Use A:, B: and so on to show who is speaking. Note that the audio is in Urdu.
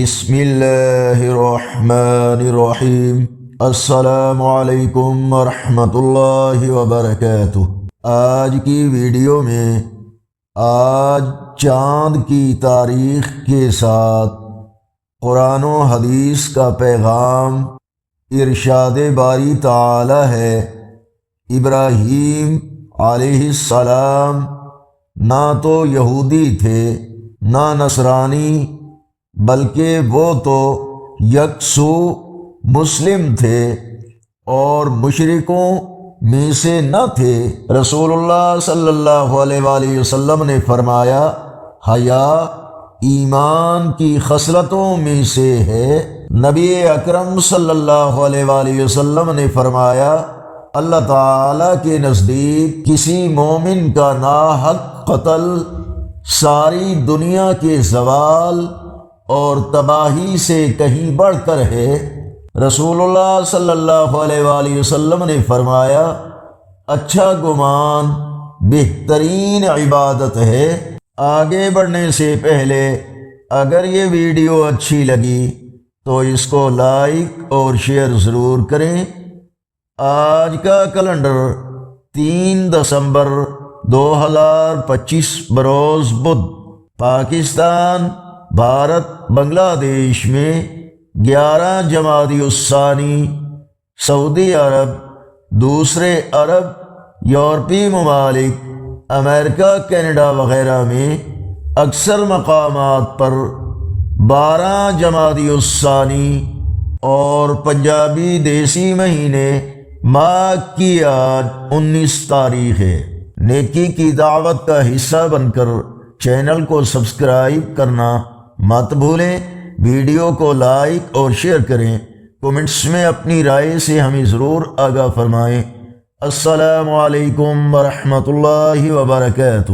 A: بسم اللہ الرحمن الرحیم۔ السلام علیکم ورحمۃ اللہ وبرکاتہ۔ آج کی ویڈیو میں آج چاند کی تاریخ کے ساتھ قرآن و حدیث کا پیغام ارشاد باری تعالی ہے۔ ابراہیم علیہ السلام نہ تو یہودی تھے نہ نصرانی، بلکہ وہ تو یکسو مسلم تھے اور مشرکوں میں سے نہ تھے۔ رسول اللہ صلی اللہ علیہ وآلہ وسلم نے فرمایا، حیا ایمان کی خصلتوں میں سے ہے۔ نبی اکرم صلی اللہ علیہ وآلہ وسلم نے فرمایا، اللہ تعالیٰ کے نزدیک کسی مومن کا ناحق قتل ساری دنیا کے زوال اور تباہی سے کہیں بڑھ کر ہے۔ رسول اللہ صلی اللہ علیہ وآلہ وسلم نے فرمایا، اچھا گمان بہترین عبادت ہے۔ آگے بڑھنے سے پہلے اگر یہ ویڈیو اچھی لگی تو اس کو لائک اور شیئر ضرور کریں۔ آج کا کیلنڈر 3 دسمبر 2025 بروز بدھ، پاکستان بھارت بنگلہ دیش میں 11 جمادی الثانی، سعودی عرب، دوسرے عرب یورپی ممالک، امریکہ، کینیڈا وغیرہ میں اکثر مقامات پر 12 جمادی الثانی اور پنجابی دیسی مہینے ماہ کی آج 19 تاریخ ہے۔ نیکی کی دعوت کا حصہ بن کر چینل کو سبسکرائب کرنا مت بھولیں۔ ویڈیو کو لائک اور شیئر کریں۔ کومنٹس میں اپنی رائے سے ہمیں ضرور آگاہ فرمائیں۔ السلام علیکم ورحمۃ اللہ وبرکاتہ۔